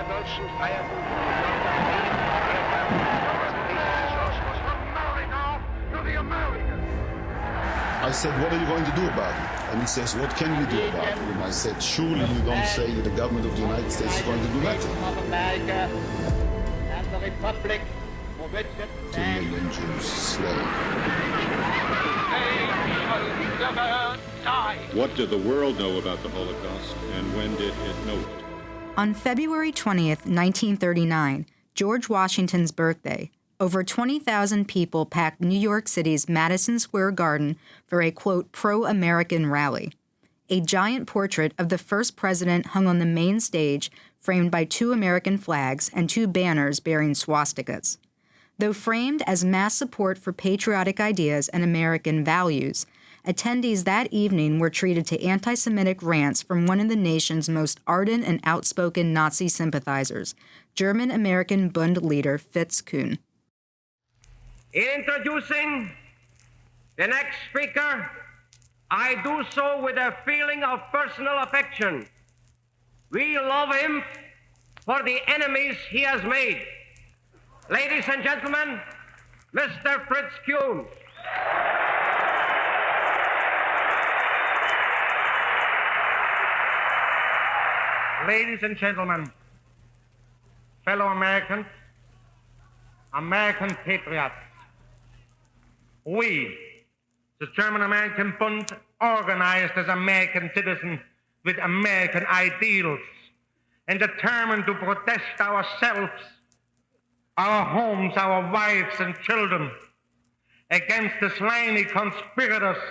I said, what are you going to do about it? And he says, what can you do about it? And I said, surely you don't say that the government of the United States is going to do nothing. Of America and the Republic for which it 2 million Jews slain. What did the world know about the Holocaust, and when did it know it? On February 20th, 1939, George Washington's birthday, over 20,000 people packed New York City's Madison Square Garden for a, quote, pro-American rally. A giant portrait of the first president hung on the main stage, framed by 2 American flags and 2 banners bearing swastikas. Though framed as mass support for patriotic ideas and American values, attendees that evening were treated to anti-Semitic rants from one of the nation's most ardent and outspoken Nazi sympathizers, German-American Bund leader Kuhn. In introducing the next speaker, I do so with a feeling of personal affection. We love him for the enemies he has made. Ladies and gentlemen, Mr. Fritz Kuhn. Ladies and gentlemen, fellow Americans, American patriots, we, the German-American Bund, organized as American citizens with American ideals and determined to protect ourselves, our homes, our wives and children against the slimy conspirators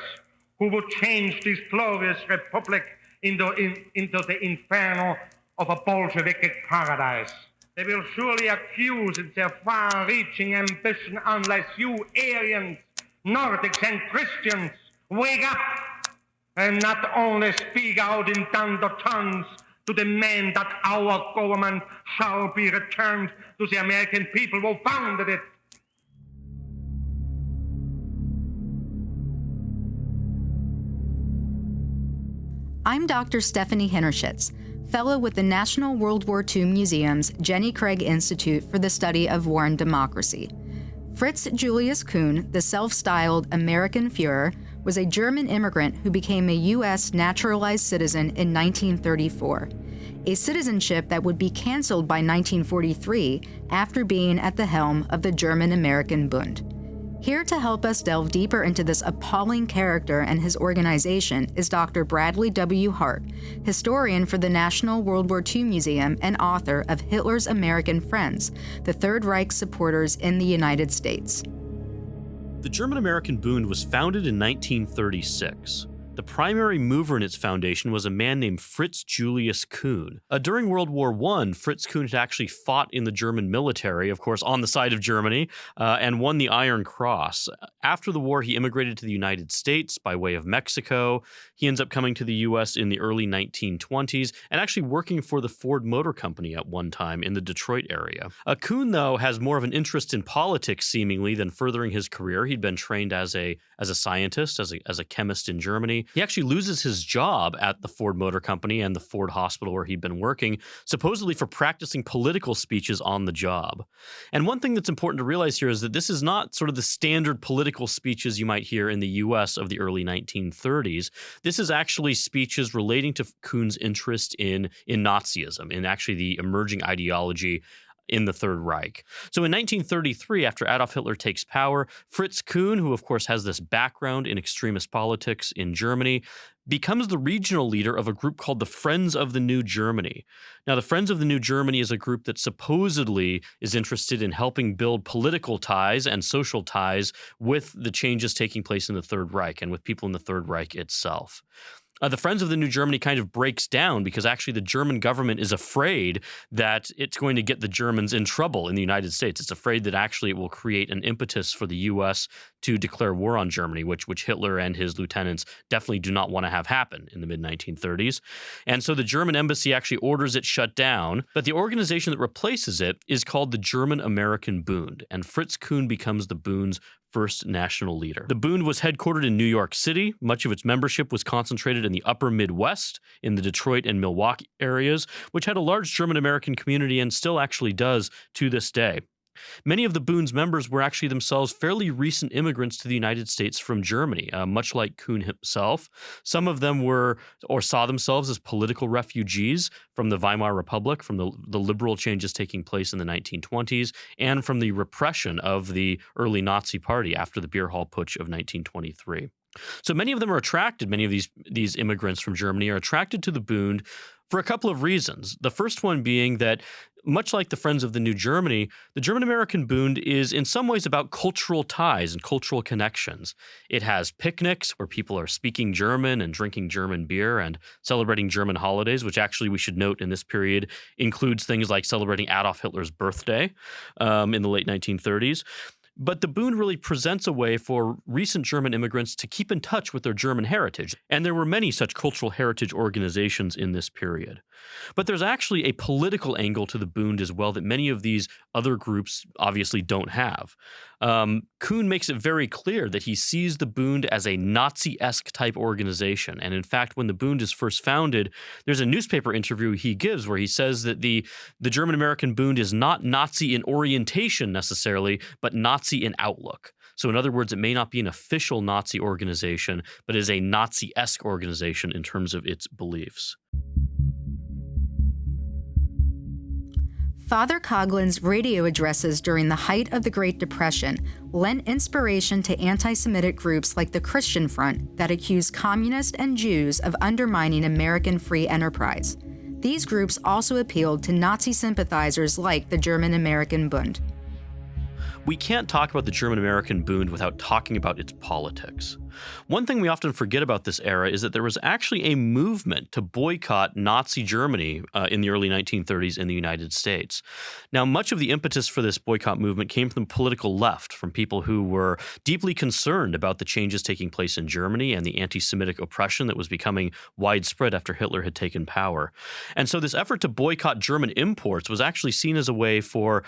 who would change this glorious republic into the inferno of a Bolshevik paradise. They will surely accuse in their far-reaching ambition unless you Aryans, Nordics and Christians wake up and not only speak out in thunder tongues to demand that our government shall be returned to the American people who founded it. I'm Dr. Stephanie Hinnershitz, fellow with the National World War II Museum's Jenny Craig Institute for the Study of War and Democracy. Fritz Julius Kuhn, the self-styled American Führer, was a German immigrant who became a U.S. naturalized citizen in 1934, a citizenship that would be canceled by 1943 after being at the helm of the German-American Bund. Here to help us delve deeper into this appalling character and his organization is Dr. Bradley W. Hart, historian for the National World War II Museum and author of Hitler's American Friends, the Third Reich's supporters in the United States. The German-American Bund was founded in 1936. The primary mover in its foundation was a man named Fritz Julius Kuhn. During World War I, Fritz Kuhn had actually fought in the German military, of course, on the side of Germany, and won the Iron Cross. After the war, he immigrated to the United States by way of Mexico. He ends up coming to the U.S. in the early 1920s and actually working for the Ford Motor Company at one time in the Detroit area. Kuhn, though, has more of an interest in politics, seemingly, than furthering his career. He'd been trained as a scientist, as a chemist in Germany. He actually loses his job at the Ford Motor Company and the Ford Hospital where he'd been working, supposedly for practicing political speeches on the job. And one thing that's important to realize here is that this is not sort of the standard political speeches you might hear in the U.S. of the early 1930s. This is actually speeches relating to Kuhn's interest in Nazism, in actually the emerging ideology in the Third Reich. So in 1933, after Adolf Hitler takes power, Fritz Kuhn, who of course has this background in extremist politics in Germany, becomes the regional leader of a group called the Friends of the New Germany. Now, the Friends of the New Germany is a group that supposedly is interested in helping build political ties and social ties with the changes taking place in the Third Reich and with people in the Third Reich itself. The Friends of the New Germany kind of breaks down because actually the German government is afraid that it's going to get the Germans in trouble in the United States. It's afraid that actually it will create an impetus for the U.S. to declare war on Germany, which Hitler and his lieutenants definitely do not want to have happen in the mid-1930s. And so the German embassy actually orders it shut down, but the organization that replaces it is called the German-American Bund, and Fritz Kuhn becomes the Bund's first national leader. The Bund was headquartered in New York City. Much of its membership was concentrated in the upper Midwest, in the Detroit and Milwaukee areas, which had a large German-American community and still actually does to this day. Many of the Bund's members were actually themselves fairly recent immigrants to the United States from Germany, much like Kuhn himself. Some of them were or saw themselves as political refugees from the Weimar Republic, from the liberal changes taking place in the 1920s, and from the repression of the early Nazi Party after the Beer Hall Putsch of 1923. So many of them are attracted, many of these immigrants from Germany are attracted to the Bund for a couple of reasons. The first one being that, much like the Friends of the New Germany, the German-American Bund is in some ways about cultural ties and cultural connections. It has picnics where people are speaking German and drinking German beer and celebrating German holidays, which actually we should note in this period includes things like celebrating Adolf Hitler's birthday in the late 1930s. But the Bund really presents a way for recent German immigrants to keep in touch with their German heritage, and there were many such cultural heritage organizations in this period. But there's actually a political angle to the Bund as well that many of these other groups obviously don't have. Kuhn makes it very clear that he sees the Bund as a Nazi-esque type organization. And in fact, when the Bund is first founded, there's a newspaper interview he gives where he says that the German-American Bund is not Nazi in orientation necessarily, but Nazi in outlook. So in other words, it may not be an official Nazi organization, but is a Nazi-esque organization in terms of its beliefs. Father Coughlin's radio addresses during the height of the Great Depression lent inspiration to anti-Semitic groups like the Christian Front that accused communists and Jews of undermining American free enterprise. These groups also appealed to Nazi sympathizers like the German-American Bund. We can't talk about the German-American Bund without talking about its politics. One thing we often forget about this era is that there was actually a movement to boycott Nazi Germany in the early 1930s in the United States. Now, much of the impetus for this boycott movement came from the political left, from people who were deeply concerned about the changes taking place in Germany and the anti-Semitic oppression that was becoming widespread after Hitler had taken power. And so this effort to boycott German imports was actually seen as a way for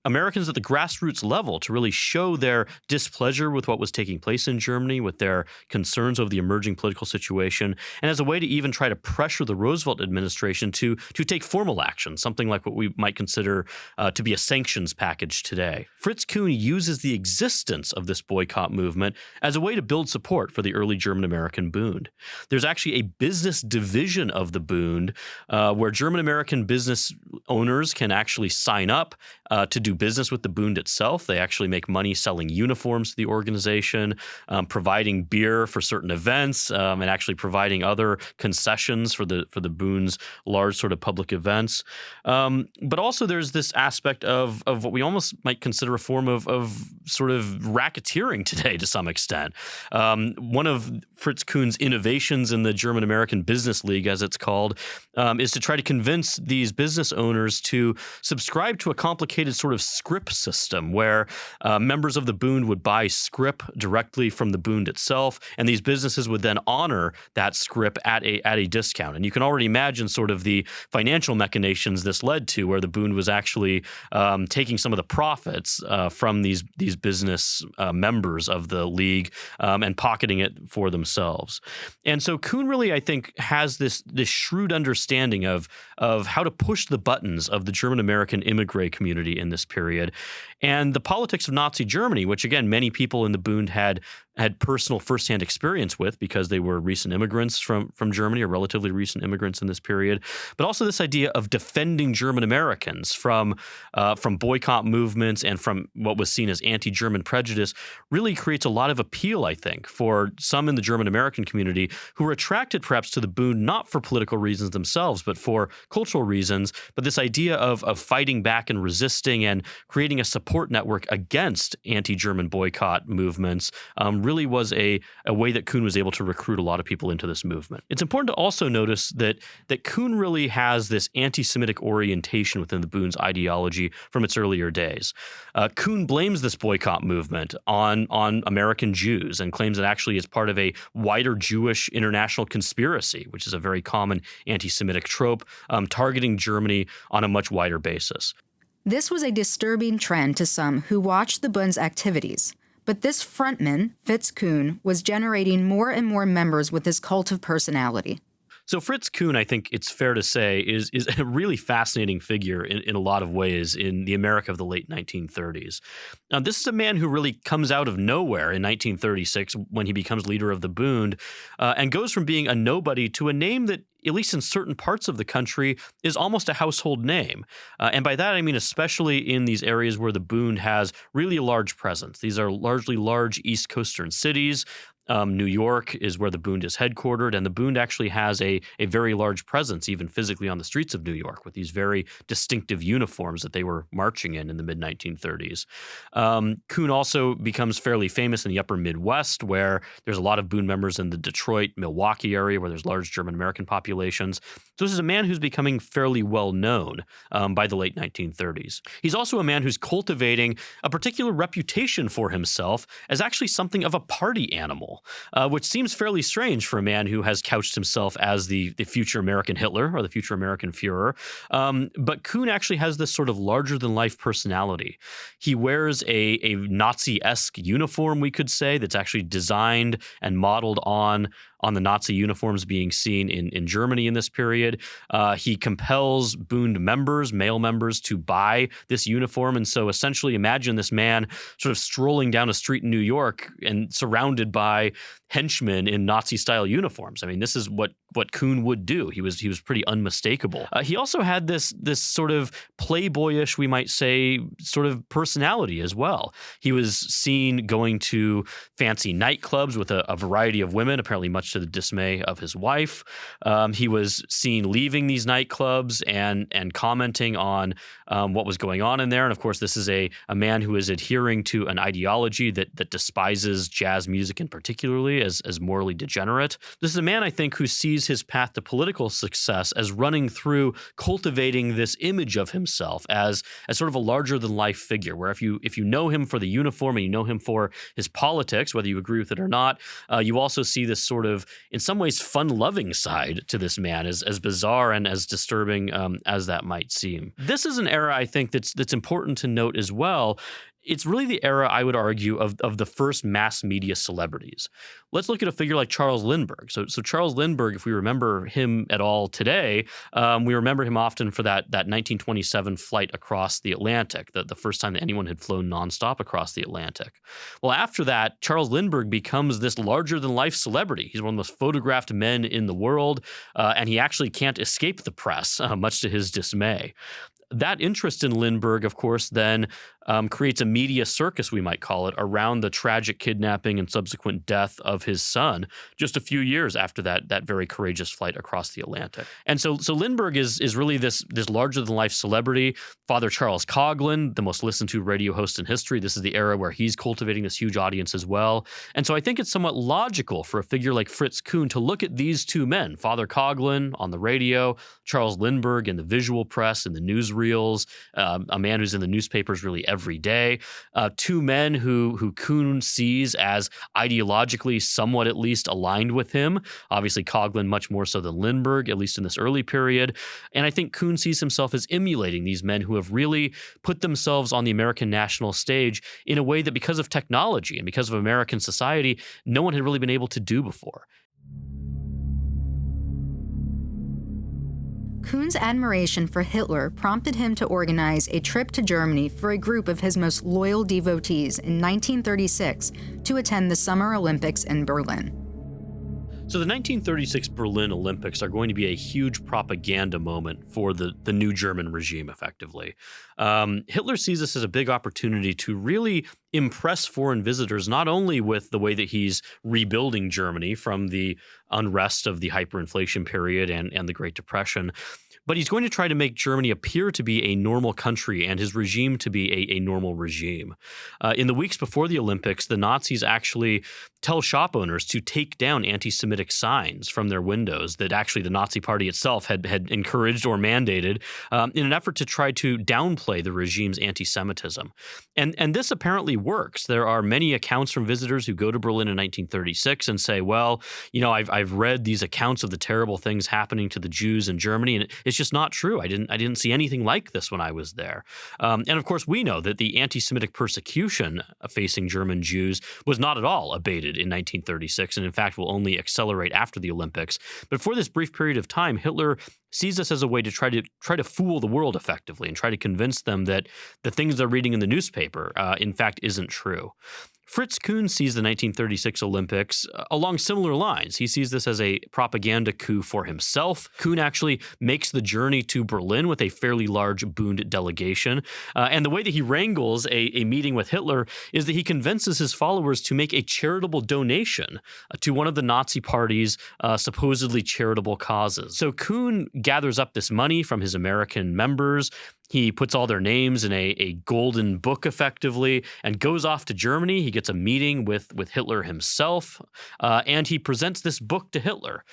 Americans at the grassroots level to really show their displeasure with what was taking place in Germany, with their concerns over the emerging political situation, and as a way to even try to pressure the Roosevelt administration to take formal action, something like what we might consider to be a sanctions package today. Fritz Kuhn uses the existence of this boycott movement as a way to build support for the early German-American Bund. There's actually a business division of the Bund where German-American business owners can actually sign up to do business with the Bund itself. They actually make money selling uniforms to the organization, providing beer for certain events, and actually providing other concessions for the Bund's large sort of public events. But also there's this aspect of what we almost might consider a form of sort of racketeering today to some extent. One of Fritz Kuhn's innovations in the German-American Business League, as it's called, is to try to convince these business owners to subscribe to a complicated sort of scrip system where members of the Bund would buy scrip directly from the Bund itself, and these businesses would then honor that scrip at a discount. And you can already imagine sort of the financial machinations this led to, where the Bund was actually taking some of the profits from these business members of the league and pocketing it for themselves. And so Kuhn really, I think, has this shrewd understanding of how to push the buttons of the German-American immigrant community in this period. And the politics of Nazi Germany, which, again, many people in the Bund had personal firsthand experience with because they were recent immigrants from Germany, or relatively recent immigrants in this period, but also this idea of defending German Americans from boycott movements and from what was seen as anti-German prejudice really creates a lot of appeal, I think, for some in the German American community who were attracted perhaps to the Bund not for political reasons themselves, but for cultural reasons. But this idea of fighting back and resisting and creating a support network against anti-German boycott movements really was a way that Kuhn was able to recruit a lot of people into this movement. It's important to also notice that Kuhn really has this anti-Semitic orientation within the Bund's ideology from its earlier days. Kuhn blames this boycott movement on American Jews and claims it actually is part of a wider Jewish international conspiracy, which is a very common anti-Semitic trope, targeting Germany on a much wider basis. This was a disturbing trend to some who watched the Bund's activities. But this frontman, Fritz Kuhn, was generating more and more members with his cult of personality. So Fritz Kuhn, I think it's fair to say, is a really fascinating figure in a lot of ways in the America of the late 1930s. This is a man who really comes out of nowhere in 1936 when he becomes leader of the Bund and goes from being a nobody to a name that, at least in certain parts of the country, is almost a household name. And by that, I mean especially in these areas where the Bund has really a large presence. These are largely large East Coastern cities. New York is where the Bund is headquartered, and the Bund actually has a very large presence, even physically on the streets of New York, with these very distinctive uniforms that they were marching in the mid-1930s. Kuhn also becomes fairly famous in the upper Midwest, where there's a lot of Bund members in the Detroit, Milwaukee area, where there's large German-American populations. So this is a man who's becoming fairly well-known by the late 1930s. He's also a man who's cultivating a particular reputation for himself as actually something of a party animal. Which seems fairly strange for a man who has couched himself as the future American Hitler or the future American Führer. But Kuhn actually has this sort of larger-than-life personality. He wears a Nazi-esque uniform, we could say, that's actually designed and modeled on the Nazi uniforms being seen in Germany in this period. He compels Bund members, male members, to buy this uniform. And so essentially imagine this man sort of strolling down a street in New York and surrounded by henchmen in Nazi-style uniforms. I mean, this is what Kuhn would do. He was pretty unmistakable. He also had this sort of playboyish, we might say, sort of personality as well. He was seen going to fancy nightclubs with a variety of women, apparently much to the dismay of his wife. He was seen leaving these nightclubs and commenting on what was going on in there. And of course, this is a man who is adhering to an ideology that despises jazz music in particularly as morally degenerate. This is a man, I think, who sees his path to political success as running through cultivating this image of himself as sort of a larger-than-life figure, where if you know him for the uniform and you know him for his politics, whether you agree with it or not, you also see this sort of, in some ways, fun-loving side to this man, as bizarre and as disturbing as that might seem. This is an era, I think, that's important to note as well. It's really the era, I would argue, of the first mass media celebrities. Let's look at a figure like Charles Lindbergh. So Charles Lindbergh, if we remember him at all today, we remember him often for that 1927 flight across the Atlantic, the first time that anyone had flown nonstop across the Atlantic. Well, after that, Charles Lindbergh becomes this larger-than-life celebrity. He's one of the most photographed men in the world, and he actually can't escape the press, much to his dismay. That interest in Lindbergh, of course, then creates a media circus, we might call it, around the tragic kidnapping and subsequent death of his son just a few years after that very courageous flight across the Atlantic. And so Lindbergh is really this larger-than-life celebrity. Father Charles Coughlin, the most listened-to radio host in history, this is the era where he's cultivating this huge audience as well. And so I think it's somewhat logical for a figure like Fritz Kuhn to look at these two men, Father Coughlin on the radio, Charles Lindbergh in the visual press, in the newsreels, a man who's in the newspapers really every day. Two men who Kuhn sees as ideologically somewhat at least aligned with him. Obviously, Coughlin much more so than Lindbergh, at least in this early period. And I think Kuhn sees himself as emulating these men who have really put themselves on the American national stage in a way that, because of technology and because of American society, no one had really been able to do before. Kuhn's admiration for Hitler prompted him to organize a trip to Germany for a group of his most loyal devotees in 1936 to attend the Summer Olympics in Berlin. So the 1936 Berlin Olympics are going to be a huge propaganda moment for the new German regime, effectively. Hitler sees this as a big opportunity to really impress foreign visitors, not only with the way that he's rebuilding Germany from the unrest of the hyperinflation period and the Great Depression, but he's going to try to make Germany appear to be a normal country and his regime to be a normal regime. In the weeks before the Olympics, the Nazis actually tell shop owners to take down anti-Semitic signs from their windows that actually the Nazi Party itself had encouraged or mandated in an effort to try to downplay the regime's anti-Semitism. And this apparently works. There are many accounts from visitors who go to Berlin in 1936 and say, well, I've read these accounts of the terrible things happening to the Jews in Germany, and it's just not true. I didn't see anything like this when I was there. And of course, we know that the anti-Semitic persecution facing German Jews was not at all abated in 1936, and in fact will only accelerate after the Olympics. But for this brief period of time, Hitler sees this as a way to try to fool the world effectively and try to convince them that the things they're reading in the newspaper, in fact, isn't true. Fritz Kuhn sees the 1936 Olympics along similar lines. He sees this as a propaganda coup for himself. Kuhn actually makes the journey to Berlin with a fairly large Bund delegation. And the way that he wrangles a meeting with Hitler is that he convinces his followers to make a charitable donation to one of the Nazi Party's supposedly charitable causes. So Kuhn gathers up this money from his American members. He puts all their names in a golden book, effectively, and goes off to Germany. He gets a meeting with Hitler himself, and he presents this book to Hitler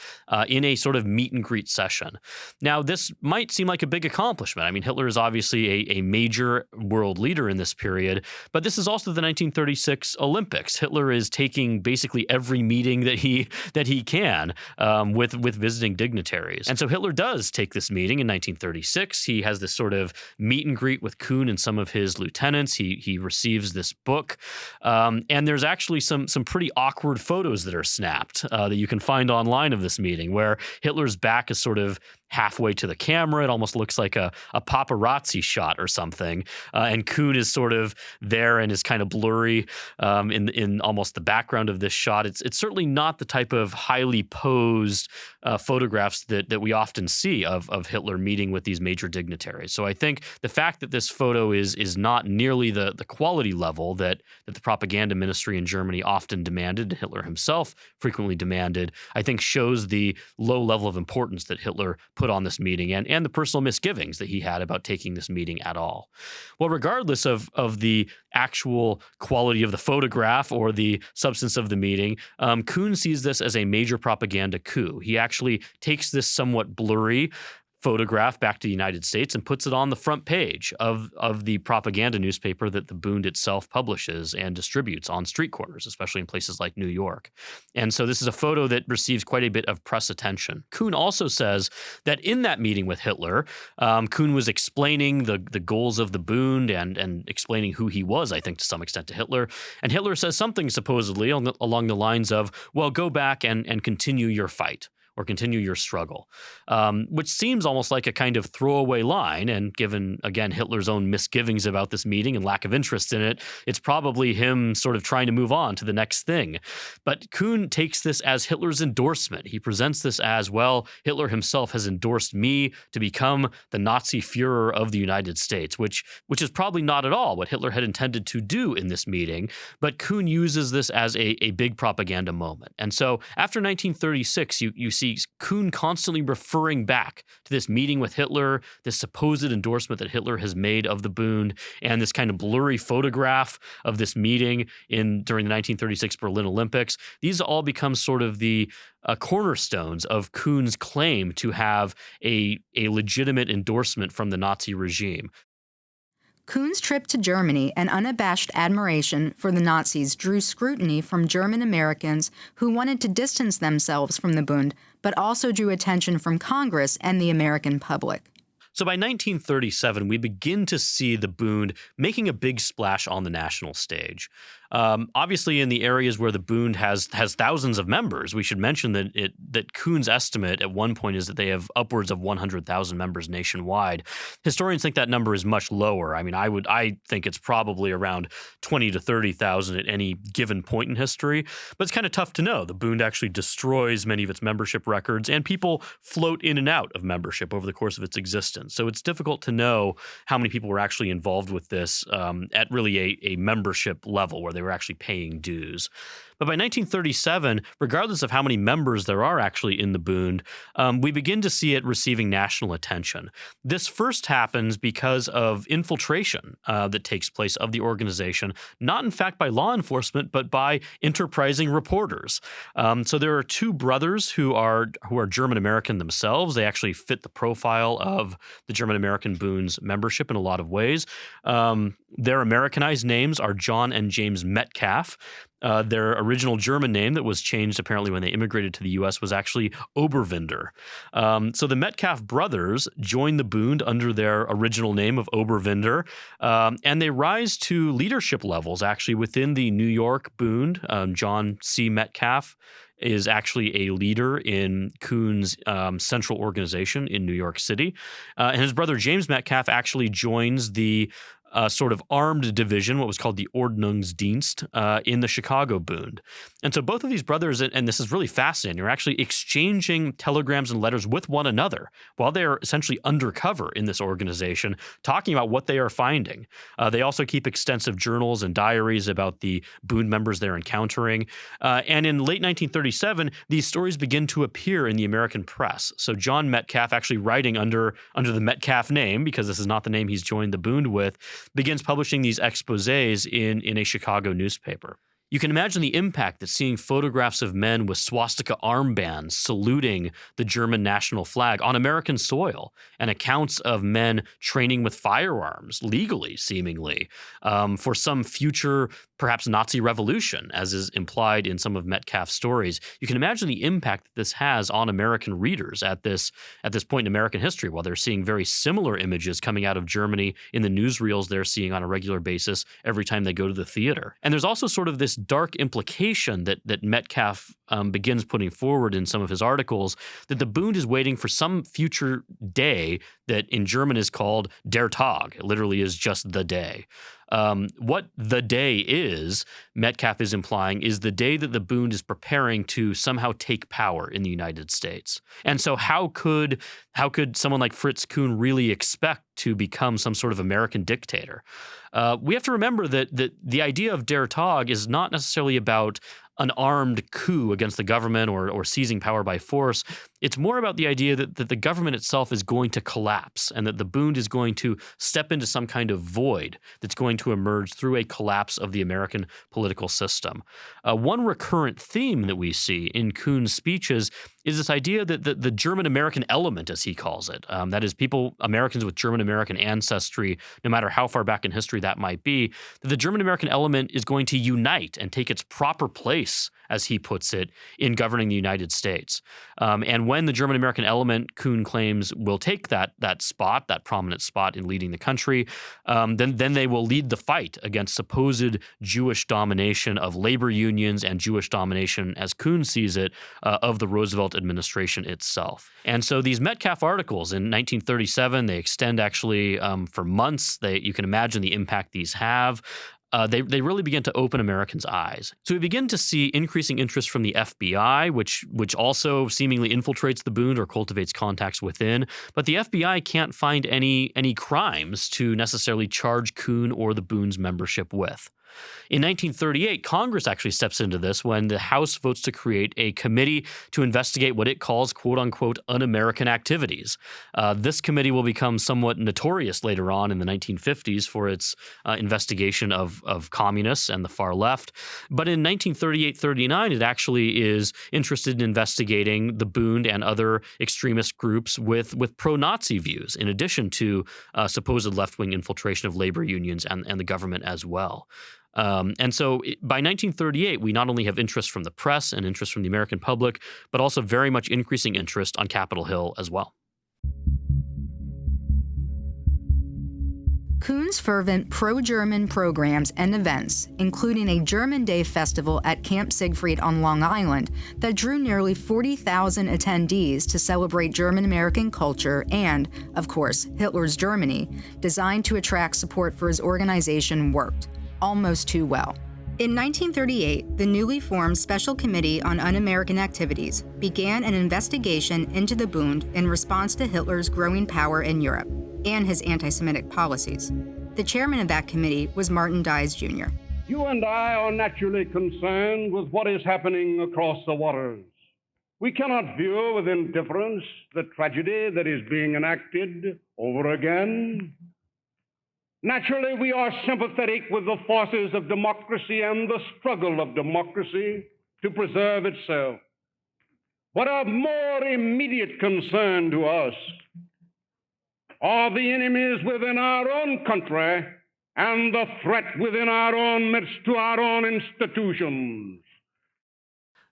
in a sort of meet and greet session. Now, this might seem like a big accomplishment. I mean, Hitler is obviously a major world leader in this period, but this is also the 1936 Olympics. Hitler is taking basically every meeting that he can with visiting dignitaries. And so Hitler does take this meeting in 1936. He has this sort of meet and greet with Kuhn and some of his lieutenants. He receives this book, and there's actually some pretty awkward photos that are snapped that you can find online of this meeting, where Hitler's back is sort of halfway to the camera. It almost looks like a paparazzi shot or something, and Kuhn is sort of there and is kind of blurry in almost the background of this shot. It's certainly not the type of highly posed photographs that we often see of Hitler meeting with these major dignitaries. So I think the fact that this photo is not nearly the quality level that the propaganda ministry in Germany often demanded, Hitler himself frequently demanded, I think shows the low level of importance that Hitler put on this meeting and the personal misgivings that he had about taking this meeting at all. Well, regardless of the actual quality of the photograph or the substance of the meeting, Kuhn sees this as a major propaganda coup. He actually takes this somewhat blurry photograph back to the United States and puts it on the front page of the propaganda newspaper that the Bund itself publishes and distributes on street corners, especially in places like New York. And so this is a photo that receives quite a bit of press attention. Kuhn also says that in that meeting with Hitler, Kuhn was explaining the goals of the Bund and explaining who he was, I think, to some extent to Hitler. And Hitler says something supposedly along the lines of, well, go back and continue your fight, or continue your struggle, which seems almost like a kind of throwaway line. And given, again, Hitler's own misgivings about this meeting and lack of interest in it, it's probably him sort of trying to move on to the next thing. But Kuhn takes this as Hitler's endorsement. He presents this as, well, Hitler himself has endorsed me to become the Nazi Führer of the United States, which is probably not at all what Hitler had intended to do in this meeting. But Kuhn uses this as a big propaganda moment. And so after 1936, you see Kuhn constantly referring back to this meeting with Hitler, this supposed endorsement that Hitler has made of the Bund, and this kind of blurry photograph of this meeting during the 1936 Berlin Olympics. These all become sort of the cornerstones of Kuhn's claim to have a legitimate endorsement from the Nazi regime. Kuhn's trip to Germany and unabashed admiration for the Nazis drew scrutiny from German Americans who wanted to distance themselves from the Bund, but also drew attention from Congress and the American public. So by 1937, we begin to see the Bund making a big splash on the national stage. Obviously, in the areas where the Bund has thousands of members, we should mention that Kuhn's estimate at one point is that they have upwards of 100,000 members nationwide. Historians think that number is much lower. I mean, I think it's probably around 20 to 30,000 at any given point in history. But it's kind of tough to know. The Bund actually destroys many of its membership records, and people float in and out of membership over the course of its existence. So it's difficult to know how many people were actually involved with this at really a membership level where they were actually paying dues. But by 1937, regardless of how many members there are actually in the Bund, we begin to see it receiving national attention. This first happens because of infiltration that takes place of the organization, not in fact by law enforcement, but by enterprising reporters. So there are two brothers who are German-American themselves. They actually fit the profile of the German-American Bund's membership in a lot of ways. Their Americanized names are John and James Metcalf. Their original German name that was changed apparently when they immigrated to the U.S. was actually Oberwinder. So the Metcalf brothers joined the Bund under their original name of Oberwinder, and they rise to leadership levels actually within the New York Bund. John C. Metcalf is actually a leader in Kuhn's central organization in New York City. And his brother James Metcalf actually joins the sort of armed division, what was called the Ordnungsdienst, in the Chicago Bund. And so both of these brothers, and this is really fascinating, are actually exchanging telegrams and letters with one another while they are essentially undercover in this organization, talking about what they are finding. They also keep extensive journals and diaries about the Bund members they're encountering. And in late 1937, these stories begin to appear in the American press. So John Metcalf, actually writing under the Metcalf name, because this is not the name he's joined the Bund with, begins publishing these exposés in a Chicago newspaper. You can imagine the impact that seeing photographs of men with swastika armbands saluting the German national flag on American soil, and accounts of men training with firearms, legally, seemingly, for some future, perhaps Nazi revolution, as is implied in some of Metcalf's stories. You can imagine the impact that this has on American readers at this point in American history, while they're seeing very similar images coming out of Germany in the newsreels they're seeing on a regular basis every time they go to the theater. And there's also sort of this dark implication that Metcalf begins putting forward in some of his articles, that the Bund is waiting for some future day that in German is called Der Tag. It literally is just the day. What the day is, Metcalf is implying, is the day that the Bund is preparing to somehow take power in the United States. And so how could someone like Fritz Kuhn really expect to become some sort of American dictator? We have to remember that the idea of Der Tag is not necessarily about an armed coup against the government or seizing power by force. It's more about the idea that the government itself is going to collapse, and that the Bund is going to step into some kind of void that's going to emerge through a collapse of the American political system. One recurrent theme that we see in Kuhn's speeches is this idea that the German-American element, as he calls it, that is Americans with German-American ancestry, no matter how far back in history that might be, that the German-American element is going to unite and take its proper place, as he puts it, in governing the United States. And when the German-American element, Kuhn claims, will take that prominent spot in leading the country, then they will lead the fight against supposed Jewish domination of labor unions and Jewish domination, as Kuhn sees it, of the Roosevelt administration itself. And so these Metcalf articles in 1937, they extend actually for months. You can imagine the impact these have. They really begin to open Americans' eyes. So we begin to see increasing interest from the FBI, which also seemingly infiltrates the Bund or cultivates contacts within. But the FBI can't find any crimes to necessarily charge Kuhn or the Bund's membership with. In 1938, Congress actually steps into this when the House votes to create a committee to investigate what it calls, quote-unquote, un-American activities. This committee will become somewhat notorious later on in the 1950s for its investigation of communists and the far left. But in 1938-39, it actually is interested in investigating the Bund and other extremist groups with pro-Nazi views, in addition to supposed left-wing infiltration of labor unions and the government as well. And so by 1938, we not only have interest from the press and interest from the American public, but also very much increasing interest on Capitol Hill as well. Kuhn's fervent pro-German programs and events, including a German Day festival at Camp Siegfried on Long Island that drew nearly 40,000 attendees to celebrate German-American culture and, of course, Hitler's Germany, designed to attract support for his organization, worked almost too well. In 1938, the newly formed Special Committee on Un-American Activities began an investigation into the Bund in response to Hitler's growing power in Europe and his anti-Semitic policies. The chairman of that committee was Martin Dies Jr. You and I are naturally concerned with what is happening across the waters. We cannot view with indifference the tragedy that is being enacted over again. Naturally, we are sympathetic with the forces of democracy and the struggle of democracy to preserve itself. But of more immediate concern to us are the enemies within our own country and the threat within our own midst to our own institutions.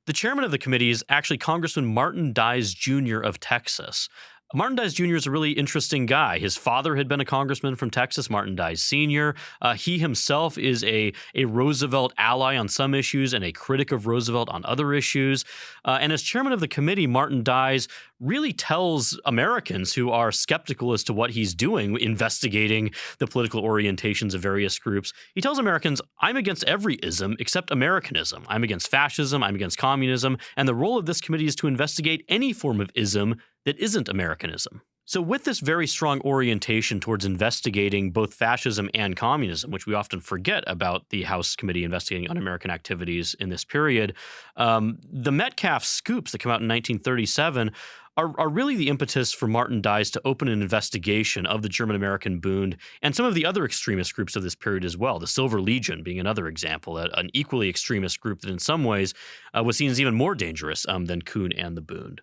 The chairman of the committee is actually Congressman Martin Dies Jr. of Texas. Martin Dies Jr. is a really interesting guy. His father had been a congressman from Texas, Martin Dies Sr. He himself is a Roosevelt ally on some issues and a critic of Roosevelt on other issues. And as chairman of the committee, Martin Dies really tells Americans who are skeptical as to what he's doing, investigating the political orientations of various groups. He tells Americans, I'm against every ism except Americanism. I'm against fascism. I'm against communism. And the role of this committee is to investigate any form of ism that isn't Americanism. So with this very strong orientation towards investigating both fascism and communism, which we often forget about the House Committee investigating un-American activities in this period, the Metcalfe scoops that come out in 1937 are really the impetus for Martin Dies to open an investigation of the German-American Bund and some of the other extremist groups of this period as well, the Silver Legion being another example, an equally extremist group that in some ways was seen as even more dangerous than Kuhn and the Bund.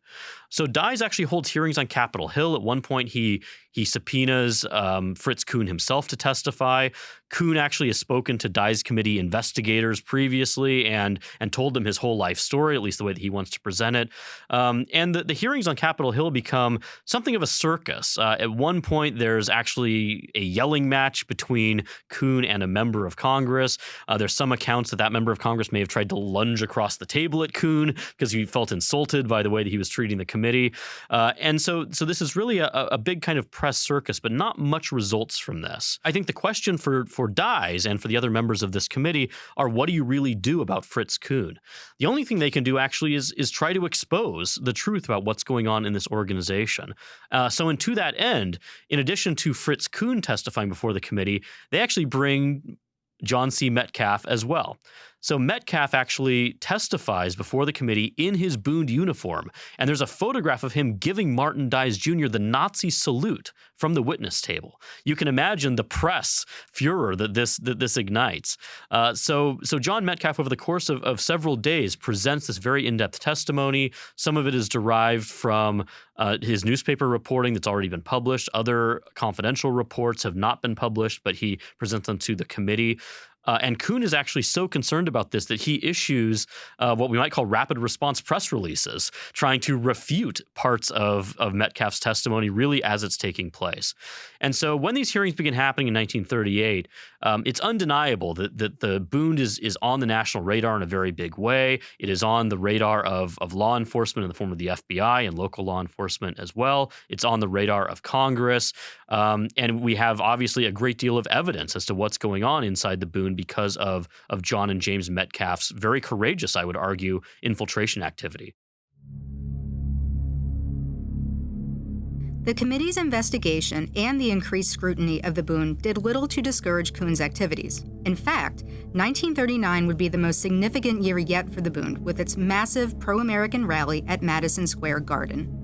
So Dies actually holds hearings on Capitol Hill. At one point, he subpoenas Fritz Kuhn himself to testify. Kuhn actually has spoken to Dies Committee investigators previously and told them his whole life story, at least the way that he wants to present it. And the hearings on Capitol Hill become something of a circus. At one point, there's actually a yelling match between Kuhn and a member of Congress. There's some accounts that member of Congress may have tried to lunge across the table at Kuhn because he felt insulted by the way that he was treating the committee. And so this is really a big kind of press circus, but not much results from this. I think the question for Dies and for the other members of this committee are, what do you really do about Fritz Kuhn? The only thing they can do actually is try to expose the truth about what's going on in this organization. And to that end, in addition to Fritz Kuhn testifying before the committee, they actually bring John C. Metcalfe as well. So Metcalfe actually testifies before the committee in his Bund uniform, and there's a photograph of him giving Martin Dies Jr. the Nazi salute from the witness table. You can imagine the press furor that this ignites. So John Metcalfe, over the course of several days, presents this very in-depth testimony. Some of it is derived from his newspaper reporting that's already been published. Other confidential reports have not been published, but he presents them to the committee. And Kuhn is actually so concerned about this that he issues what we might call rapid response press releases, trying to refute parts of Metcalfe's testimony really as it's taking place. And so when these hearings begin happening in 1938, it's undeniable that the Bund is on the national radar in a very big way. It is on the radar of law enforcement in the form of the FBI and local law enforcement as well. It's on the radar of Congress. And we have obviously a great deal of evidence as to what's going on inside the Bund because of John and James Metcalfe's very courageous, I would argue, infiltration activity. The committee's investigation and the increased scrutiny of the Bund did little to discourage Kuhn's activities. In fact, 1939 would be the most significant year yet for the Bund, with its massive pro-American rally at Madison Square Garden.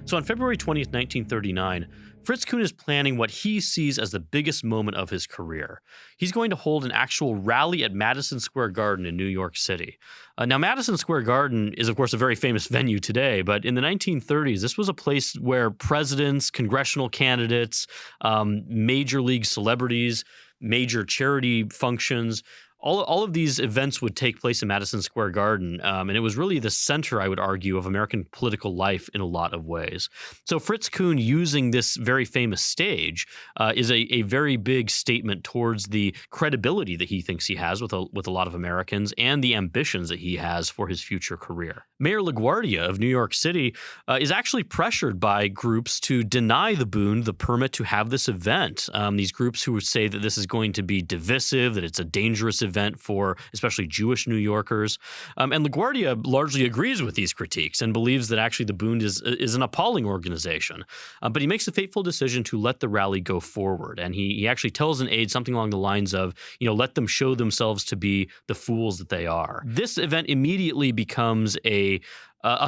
So on February 20th, 1939, Fritz Kuhn is planning what he sees as the biggest moment of his career. He's going to hold an actual rally at Madison Square Garden in New York City. Now, Madison Square Garden is, of course, a very famous venue today, but in the 1930s, this was a place where presidents, congressional candidates, major league celebrities, major charity functions, all of these events would take place in Madison Square Garden, and it was really the center, I would argue, of American political life in a lot of ways. So Fritz Kuhn using this very famous stage is a very big statement towards the credibility that he thinks he has with a lot of Americans and the ambitions that he has for his future career. Mayor LaGuardia of New York City is actually pressured by groups to deny the Bund the permit to have this event. These groups who would say that this is going to be divisive, that it's a dangerous event for especially Jewish New Yorkers. And LaGuardia largely agrees with these critiques and believes that actually the Bund is an appalling organization. But he makes the fateful decision to let the rally go forward. And he actually tells an aide something along the lines of, let them show themselves to be the fools that they are. This event immediately becomes a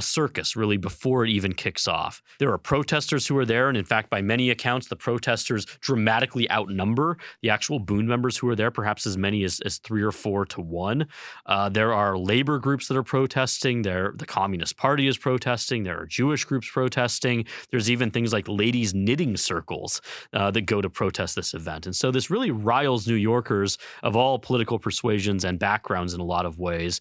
circus, really, before it even kicks off. There are protesters who are there, and in fact, by many accounts, the protesters dramatically outnumber the actual Bund members who are there, perhaps as many as 3 or 4 to 1. There are labor groups that are protesting. The Communist Party is protesting. There are Jewish groups protesting. There's even things like ladies' knitting circles that go to protest this event. And so this really riles New Yorkers of all political persuasions and backgrounds in a lot of ways,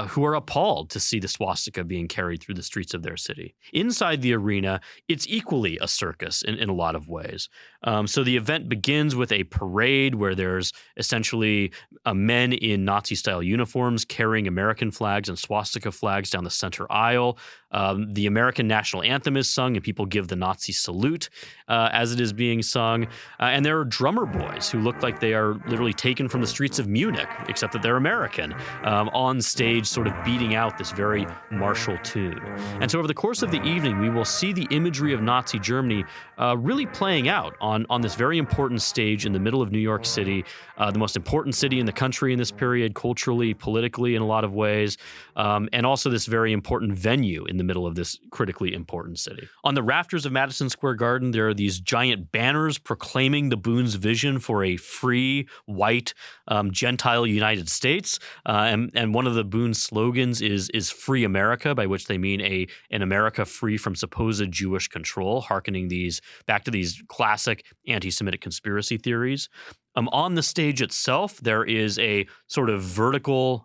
who are appalled to see the swastika being carried through the streets of their city. Inside the arena, it's equally a circus in a lot of ways. So the event begins with a parade where there's essentially men in Nazi-style uniforms carrying American flags and swastika flags down the center aisle. The American national anthem is sung, and people give the Nazi salute as it is being sung. And there are drummer boys who look like they are literally taken from the streets of Munich, except that they're American, on stage sort of beating out this very martial tune. And so over the course of the evening, we will see the imagery of Nazi Germany really playing out on this very important stage in the middle of New York City, the most important city in the country in this period, culturally, politically, in a lot of ways, and also this very important venue in the middle of this critically important city. On the rafters of Madison Square Garden, there are these giant banners proclaiming the Bund's vision for a free, white, Gentile United States. And one of the Bund's slogans is Free America, by which they mean an America free from supposed Jewish control, hearkening back to these classic anti-Semitic conspiracy theories. On the stage itself, there is a sort of vertical,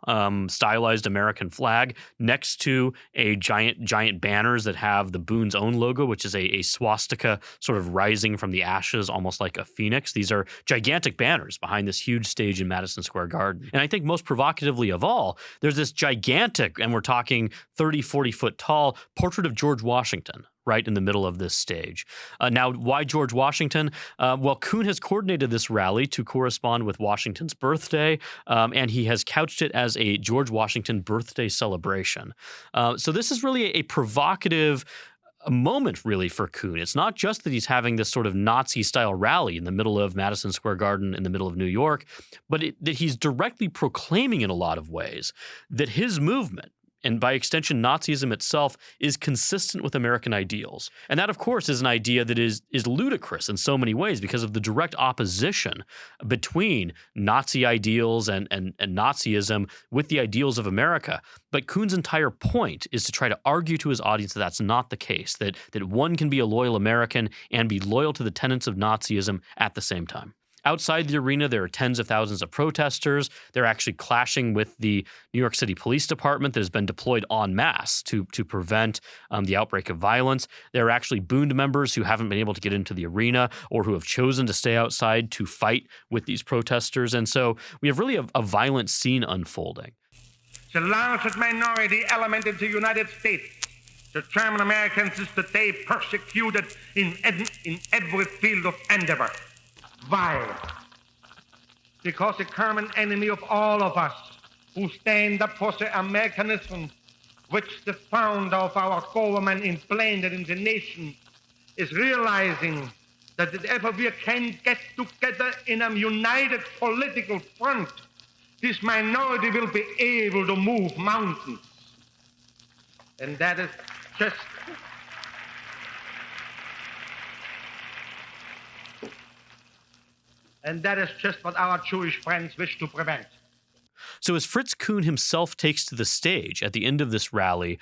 stylized American flag next to a giant banners that have the Bund's own logo, which is a swastika sort of rising from the ashes, almost like a phoenix. These are gigantic banners behind this huge stage in Madison Square Garden. And I think most provocatively of all, there's this gigantic, and we're talking 30, 40 foot tall, portrait of George Washington right in the middle of this stage. Now, why George Washington? Well, Kuhn has coordinated this rally to correspond with Washington's birthday, and he has couched it as a George Washington birthday celebration. So this is really a provocative moment, really, for Kuhn. It's not just that he's having this sort of Nazi-style rally in the middle of Madison Square Garden in the middle of New York, but that he's directly proclaiming in a lot of ways that his movement, and by extension, Nazism itself, is consistent with American ideals. And that, of course, is an idea that is ludicrous in so many ways because of the direct opposition between Nazi ideals and Nazism with the ideals of America. But Kuhn's entire point is to try to argue to his audience that that's not the case, that one can be a loyal American and be loyal to the tenets of Nazism at the same time. Outside the arena, there are tens of thousands of protesters. They're actually clashing with the New York City Police Department that has been deployed en masse to prevent the outbreak of violence. There are actually Bund members who haven't been able to get into the arena or who have chosen to stay outside to fight with these protesters. And so we have really a violent scene unfolding. The largest minority element in the United States, the German Americans, is today persecuted in every field of endeavor. Why? Because the common enemy of all of us who stand up for the Americanism which the founder of our government implanted in the nation is realizing that if ever we can get together in a united political front, this minority will be able to move mountains. And that is just what our Jewish friends wish to prevent. So as Fritz Kuhn himself takes to the stage at the end of this rally,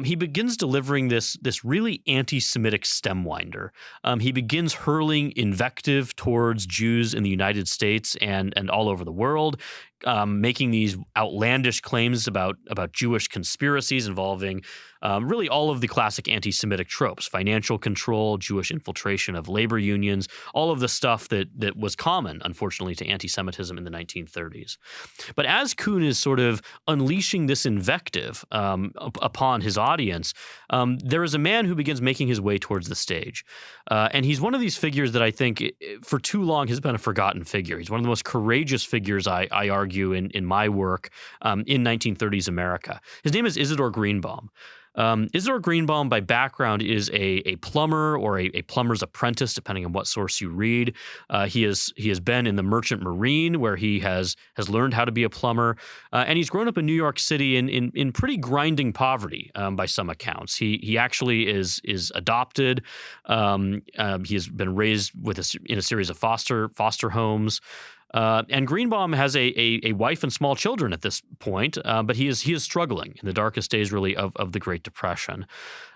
he begins delivering this really anti-Semitic stemwinder. He begins hurling invective towards Jews in the United States and all over the world, making these outlandish claims about Jewish conspiracies involving really all of the classic anti-Semitic tropes: financial control, Jewish infiltration of labor unions, all of the stuff that was common, unfortunately, to anti-Semitism in the 1930s. But as Kuhn is sort of unleashing this invective upon his audience, there is a man who begins making his way towards the stage. And he's one of these figures that I think for too long has been a forgotten figure. He's one of the most courageous figures, I argue, in my work in 1930s America. His name is Isidor Greenbaum. Isidor Greenbaum, by background, is a plumber or a plumber's apprentice, depending on what source you read. He has been in the Merchant Marine, where he has learned how to be a plumber, and he's grown up in New York City in pretty grinding poverty, by some accounts. He actually is adopted. He has been raised in a series of foster homes. And Greenbaum has a wife and small children at this point, but he is struggling in the darkest days, really, of the Great Depression.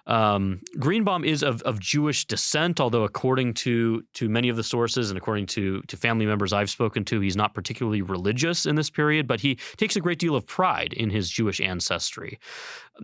Greenbaum is of Jewish descent, although according to many of the sources and according to family members I've spoken to, he's not particularly religious in this period, but he takes a great deal of pride in his Jewish ancestry.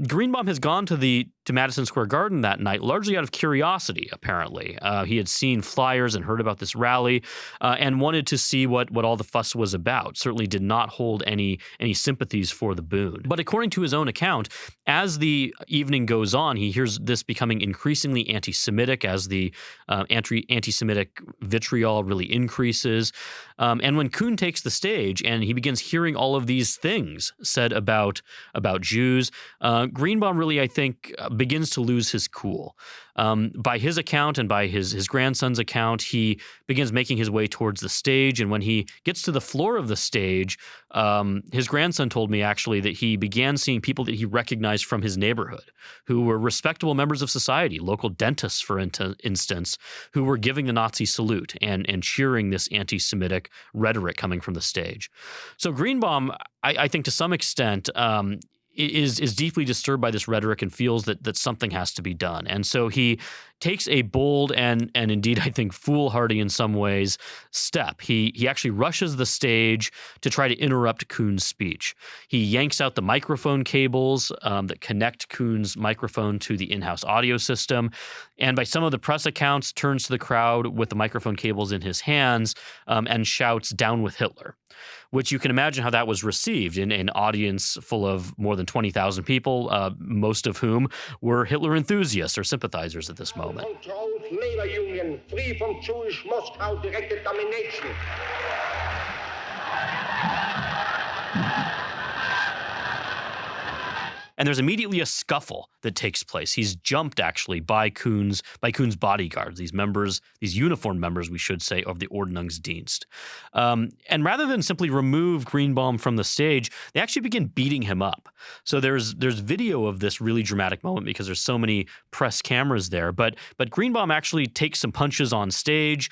Greenbaum has gone to Madison Square Garden that night largely out of curiosity, apparently. He had seen flyers and heard about this rally and wanted to see what all the fuss was about. Certainly did not hold any sympathies for the Bund. But according to his own account, as the evening goes on, he hears this becoming increasingly anti-Semitic as the anti-Semitic vitriol really increases. And when Kuhn takes the stage and he begins hearing all of these things said about Jews, Greenbaum really, I think, begins to lose his cool. By his account and by his grandson's account, he begins making his way towards the stage. And when he gets to the floor of the stage, his grandson told me actually that he began seeing people that he recognized from his neighborhood who were respectable members of society, local dentists, for instance, who were giving the Nazi salute and cheering this anti-Semitic rhetoric coming from the stage. So Greenbaum, I think to some extent, is deeply disturbed by this rhetoric and feels that something has to be done. And so he takes a bold and indeed, I think, foolhardy in some ways step. He actually rushes the stage to try to interrupt Kuhn's speech. He yanks out the microphone cables that connect Kuhn's microphone to the in-house audio system, and by some of the press accounts, turns to the crowd with the microphone cables in his hands and shouts, "Down with Hitler," which you can imagine how that was received in an audience full of more than 20,000 people, most of whom were Hitler enthusiasts or sympathizers at this moment. Controlled labor union, free from Jewish Moscow-directed domination. And there's immediately a scuffle that takes place. He's jumped actually by Kuhn's bodyguards, these uniformed members, we should say, of the Ordnungsdienst. And rather than simply remove Greenbaum from the stage, they actually begin beating him up. So there's video of this really dramatic moment because there's so many press cameras there. But Greenbaum actually takes some punches on stage.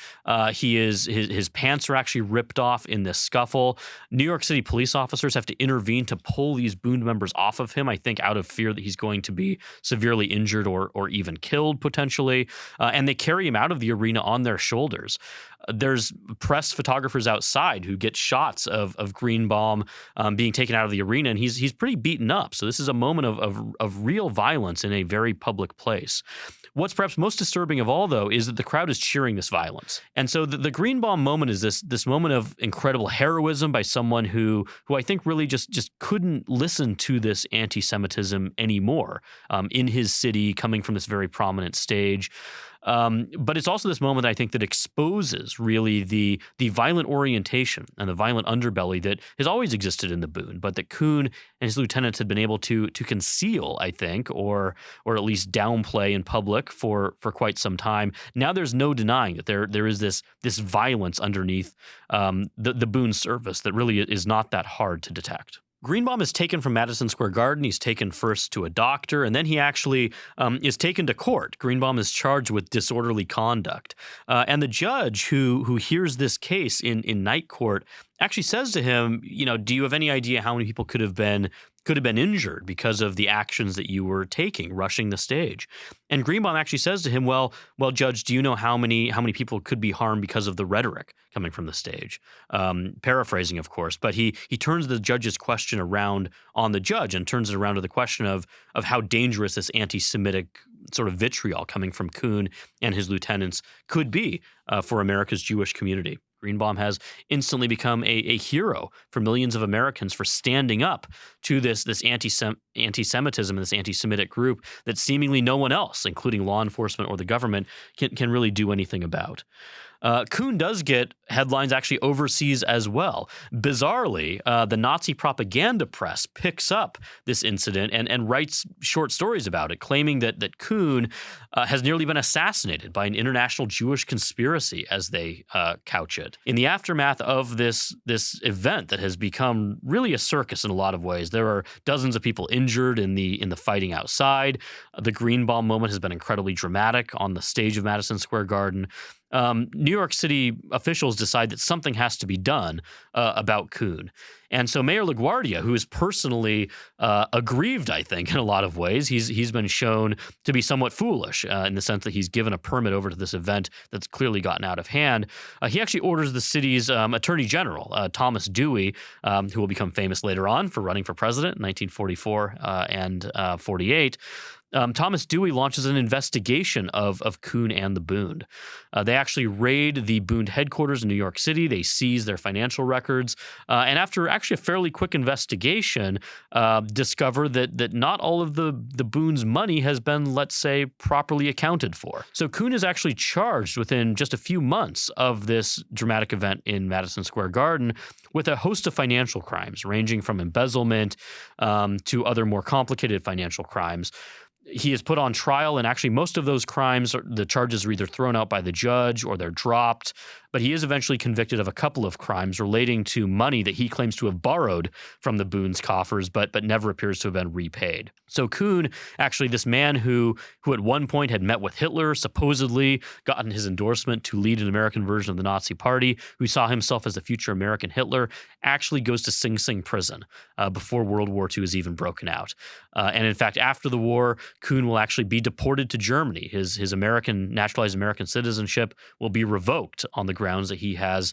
His pants are actually ripped off in this scuffle. New York City police officers have to intervene to pull these Bund members off of him, I think out of fear that he's going to be severely injured or even killed potentially. And they carry him out of the arena on their shoulders. There's press photographers outside who get shots of Greenbaum being taken out of the arena, and he's pretty beaten up. So this is a moment of real violence in a very public place. What's perhaps most disturbing of all, though, is that the crowd is cheering this violence. And so the Greenbaum moment is this moment of incredible heroism by someone who I think really just couldn't listen to this anti-Semitism anymore in his city, coming from this very prominent stage. But it's also this moment, I think, that exposes really the violent orientation and the violent underbelly that has always existed in the Bund, but that Kuhn and his lieutenants had been able to conceal, I think, or at least downplay in public for quite some time. Now there's no denying that there is this violence underneath the Bund surface that really is not that hard to detect. Greenbaum is taken from Madison Square Garden. He's taken first to a doctor, and then he actually is taken to court. Greenbaum is charged with disorderly conduct. And the judge who hears this case in night court actually says to him, do you have any idea how many people could have been could have been injured because of the actions that you were taking, rushing the stage. And Greenbaum actually says to him, well, Judge, do you know how many people could be harmed because of the rhetoric coming from the stage? Paraphrasing, of course, but he turns the judge's question around on the judge and turns it around to the question of how dangerous this anti-Semitic sort of vitriol coming from Kuhn and his lieutenants could be for America's Jewish community. Greenbaum has instantly become a hero for millions of Americans for standing up to this anti-Semitism and this anti-Semitic group that seemingly no one else, including law enforcement or the government, can really do anything about. Kuhn does get headlines actually overseas as well. Bizarrely, the Nazi propaganda press picks up this incident and writes short stories about it, claiming that Kuhn has nearly been assassinated by an international Jewish conspiracy, as they couch it. In the aftermath of this event that has become really a circus in a lot of ways, there are dozens of people injured in the fighting outside. The Greenbaum moment has been incredibly dramatic on the stage of Madison Square Garden. New York City officials decide that something has to be done about Kuhn. And so Mayor LaGuardia, who is personally aggrieved, I think, in a lot of ways, he's been shown to be somewhat foolish in the sense that he's given a permit over to this event that's clearly gotten out of hand. He actually orders the city's attorney general, Thomas Dewey, who will become famous later on for running for president in 1944 and 48. Thomas Dewey launches an investigation of Kuhn and the Bund. They actually raid the Bund headquarters in New York City. They seize their financial records. And after actually a fairly quick investigation, discover that not all of the Bund's money has been, let's say, properly accounted for. So Kuhn is actually charged within just a few months of this dramatic event in Madison Square Garden with a host of financial crimes, ranging from embezzlement to other more complicated financial crimes. He is put on trial, and actually most of those crimes, the charges are either thrown out by the judge or they're dropped. But he is eventually convicted of a couple of crimes relating to money that he claims to have borrowed from the Bund's coffers, but never appears to have been repaid. So Kuhn, actually this man who at one point had met with Hitler, supposedly gotten his endorsement to lead an American version of the Nazi Party, who saw himself as the future American Hitler, actually goes to Sing Sing prison before World War II is even broken out. And in fact, after the war, Kuhn will actually be deported to Germany. His naturalized American citizenship will be revoked on the grounds that he has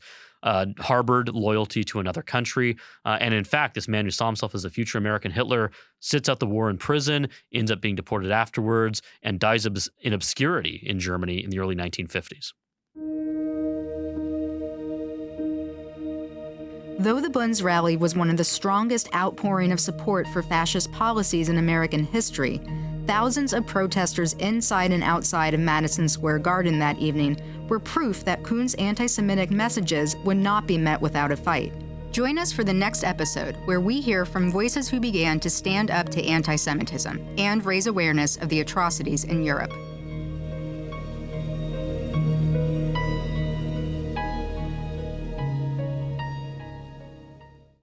harbored loyalty to another country. And in fact, this man who saw himself as the future American Hitler sits out the war in prison, ends up being deported afterwards, and dies in obscurity in Germany in the early 1950s. Though the Bund's rally was one of the strongest outpouring of support for fascist policies in American history, thousands of protesters inside and outside of Madison Square Garden that evening were proof that Kuhn's anti-Semitic messages would not be met without a fight. Join us for the next episode, where we hear from voices who began to stand up to anti-Semitism and raise awareness of the atrocities in Europe.